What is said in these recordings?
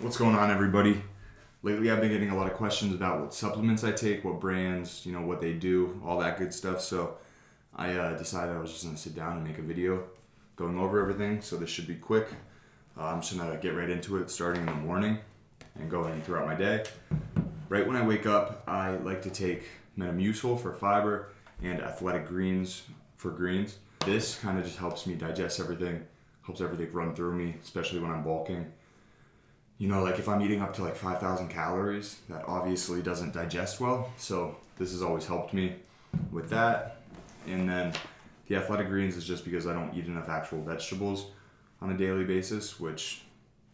What's going on, everybody? Lately I've been getting a lot of questions about what supplements I take, what brands, what they do, all that good stuff. So I decided I was just going to sit down and make a video going over everything. So this should be quick. I'm just going to get right into it starting in the morning and going throughout my day. Right when I wake up, I like to take Metamucil for fiber and Athletic Greens for greens. This kind of just helps me digest everything, helps everything run through me, especially when I'm bulking. Like if I'm eating up to like 5,000 calories, that obviously doesn't digest well. So this has always helped me with that. And then the Athletic Greens is just because I don't eat enough actual vegetables on a daily basis, which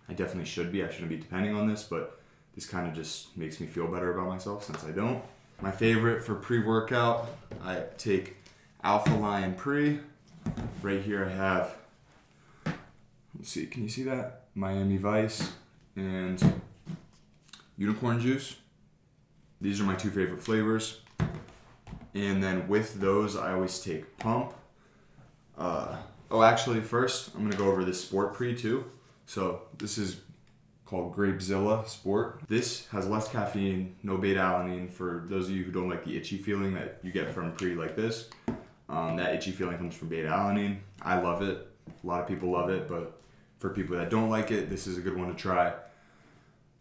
I definitely should be. I shouldn't be depending on this, but this kind of just makes me feel better about myself since I don't. My favorite for pre-workout, I take Alpha Lion Pre. Right here I have, let's see, can you see that? Miami Vice and unicorn juice. These are my two favorite flavors. And then with those, I always take Pump. Actually, first, I'm gonna go over this Sport Pre too. So this is called Grapezilla Sport. This has less caffeine, no beta-alanine. For those of you who don't like the itchy feeling that you get from Pre like this, that itchy feeling comes from beta-alanine. I love it. A lot of people love it, but for people that don't like it, this is a good one to try.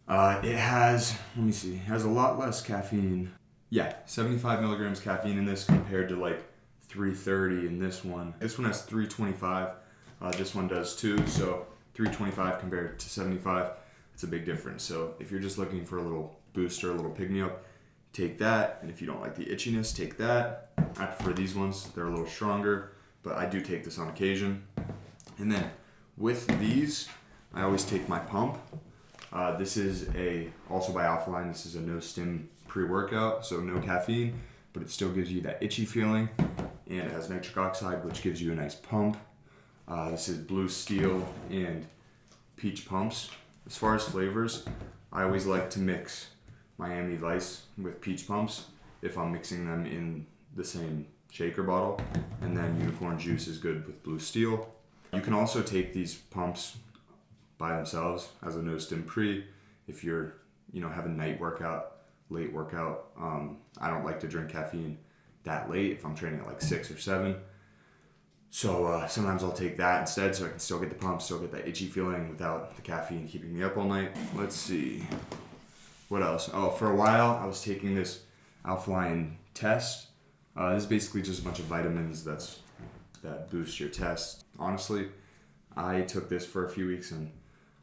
It has a lot less caffeine. Yeah, 75 milligrams caffeine in this compared to like 330 in this one. This one has 325. This one does too, so 325 compared to 75, it's a big difference. So if you're just looking for a little booster, a little pick-me-up, take that. And if you don't like the itchiness, take that. I prefer these ones. They're a little stronger, but I do take this on occasion. And then with these, I always take my Pump. This is also by Alpha Lion. This is a no-stim pre-workout, so no caffeine, but it still gives you that itchy feeling. And it has nitric oxide, which gives you a nice pump. This is Blue Steel and Peach Pumps. As far as flavors, I always like to mix Miami Vice with Peach Pumps if I'm mixing them in the same shaker bottle. And then unicorn juice is good with Blue Steel. You can also take these pumps by themselves as a no-stim pre if you're having night workout, late workout. I don't like to drink caffeine that late if I'm training at like 6 or 7. So sometimes I'll take that instead so I can still get the pump, still get that itchy feeling without the caffeine keeping me up all night. Let's see. What else? For a while I was taking this Alpha Lion Test. This is basically just a bunch of vitamins that boost your test. Honestly, I took this for a few weeks and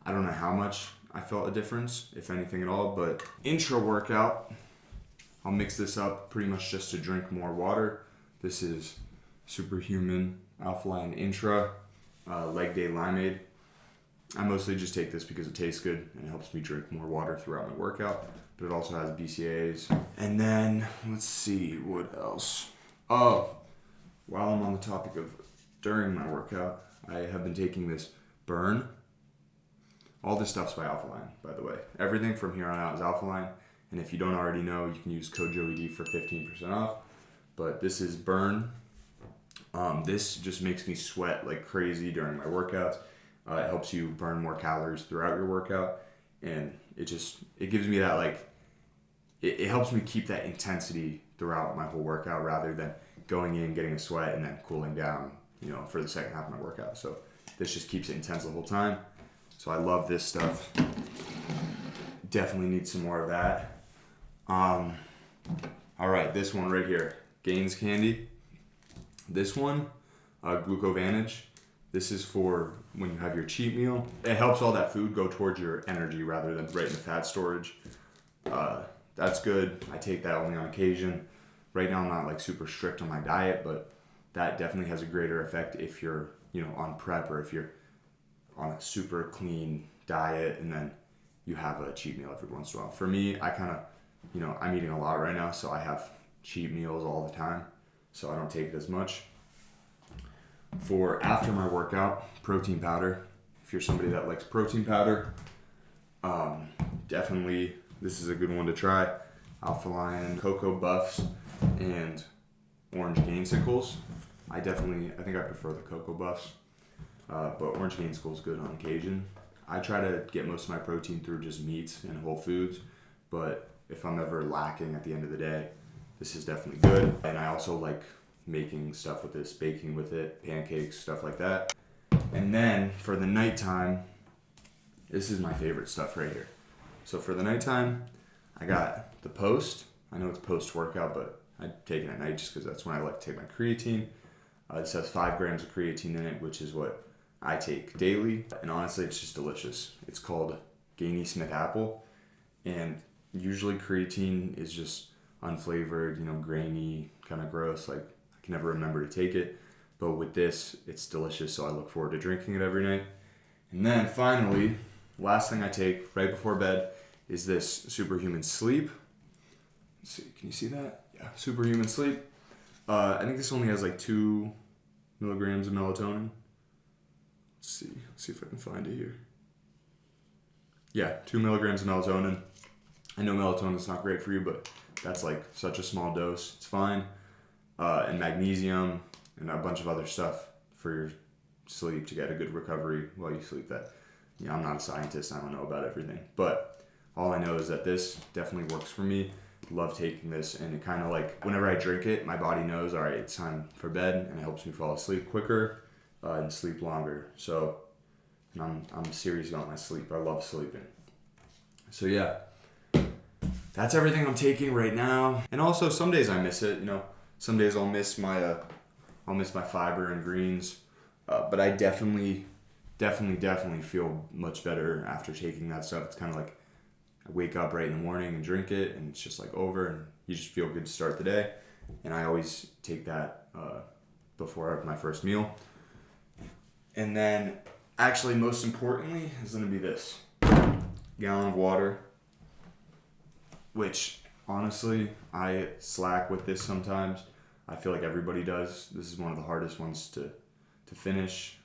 I don't know how much I felt a difference, if anything at all, but intra-workout, I'll mix this up pretty much just to drink more water. This is Superhuman Alpha Lion Intra Leg Day Limeade. I mostly just take this because it tastes good and it helps me drink more water throughout my workout, but it also has BCAAs. And then, let's see, what else? While I'm on the topic of during my workout, I have been taking this Burn. All this stuff's by Alpha Lion, by the way. Everything from here on out is Alpha Lion. And if you don't already know, you can use code JOED for 15% off. But this is Burn. This just makes me sweat like crazy during my workouts. It helps you burn more calories throughout your workout. And it gives me that it helps me keep that intensity throughout my whole workout rather than going in, getting a sweat, and then cooling down, for the second half of my workout. So this just keeps it intense the whole time. So I love this stuff. Definitely need some more of that. All right, this one right here, Gains Candy. This one, Glucovantage. This is for when you have your cheat meal. It helps all that food go towards your energy rather than right in the fat storage. That's good. I take that only on occasion. Right now I'm not super strict on my diet, but that definitely has a greater effect if you're, on prep or if you're on a super clean diet and then you have a cheat meal every once in a while. For me, I kind of, I'm eating a lot right now, so I have cheat meals all the time, so I don't take it as much. For after my workout, protein powder. If you're somebody that likes protein powder, definitely this is a good one to try. Alpha Lion Cocoa Buffs and Orange Gainsicles. I think I prefer the Cocoa Buffs. But Orange Gainsicles is good on occasion. I try to get most of my protein through just meats and whole foods, but if I'm ever lacking at the end of the day, this is definitely good. And I also like making stuff with this, baking with it, pancakes, stuff like that. And then for the nighttime, this is my favorite stuff right here. So for the nighttime, I got the Post. I know it's post-workout, but I take it at night just because that's when I like to take my creatine. This has 5 grams of creatine in it, which is what I take daily. And honestly, it's just delicious. It's called Granny Smith Apple. And usually creatine is just unflavored, grainy, kind of gross. Like, I can never remember to take it. But with this, it's delicious, so I look forward to drinking it every night. And then finally, last thing I take right before bed is this Superhuman Sleep. Let's see, can you see that? Yeah, Superhuman Sleep. I think this only has like 2 milligrams of melatonin. Let's see if I can find it here. Yeah, 2 milligrams of melatonin. I know melatonin is not great for you, but that's like such a small dose. It's fine. And magnesium and a bunch of other stuff for your sleep to get a good recovery while you sleep. That, I'm not a scientist. I don't know about everything, but all I know is that this definitely works for me. Love taking this, and it kind of like whenever I drink it, my body knows, all right, it's time for bed, and it helps me fall asleep quicker and sleep longer. So I'm serious about my sleep. I love sleeping. So yeah, that's everything I'm taking right now. And also some days I miss it. Some days I'll miss my fiber and greens, but I definitely feel much better after taking that stuff. It's kind of like I wake up right in the morning and drink it, and it's just like over, and you just feel good to start the day. And I always take that before my first meal. And then, actually, most importantly, is going to be this gallon of water, which honestly, I slack with this sometimes. I feel like everybody does. This is one of the hardest ones to finish.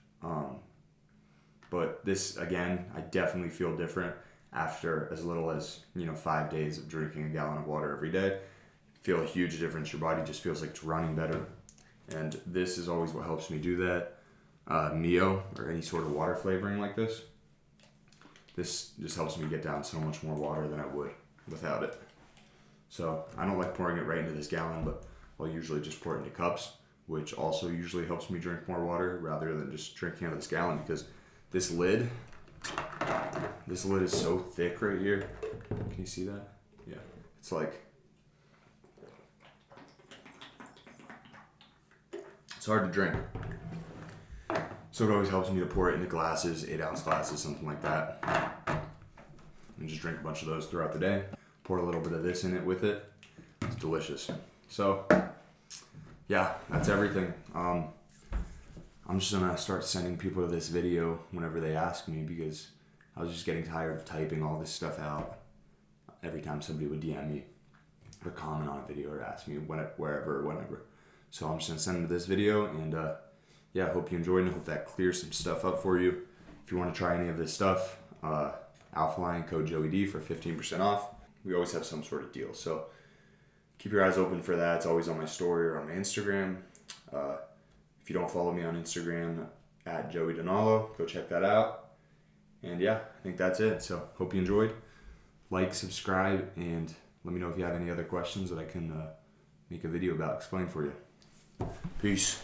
But this, again, I definitely feel different after as little as 5 days of drinking a gallon of water every day. Feel a huge difference. Your body just feels like it's running better, and this is always what helps me do that. Mio or any sort of water flavoring like this just helps me get down so much more water than I would without it. So I don't like pouring it right into this gallon, but I'll usually just pour it into cups, which also usually helps me drink more water rather than just drinking out of this gallon, because this lid is so thick right here. Can you see that? Yeah. It's like, it's hard to drink. So it always helps me to pour it into glasses, 8-ounce glasses, something like that. And just drink a bunch of those throughout the day. Pour a little bit of this in it with it. It's delicious. So, yeah, that's everything. I'm just gonna start sending people to this video whenever they ask me, because I was just getting tired of typing all this stuff out every time somebody would DM me or comment on a video or ask me wherever or whenever. So I'm just gonna send them to this video, and yeah, I hope you enjoyed, and I hope that clears some stuff up for you. If you want to try any of this stuff, Alphaline, code JoeyD for 15% off. We always have some sort of deal, so keep your eyes open for that. It's always on my story or on my Instagram. If you don't follow me on Instagram, at Joey Donalo, go check that out. And yeah, I think that's it. So hope you enjoyed. Like, subscribe, and let me know if you have any other questions that I can make a video about, explain for you. Peace.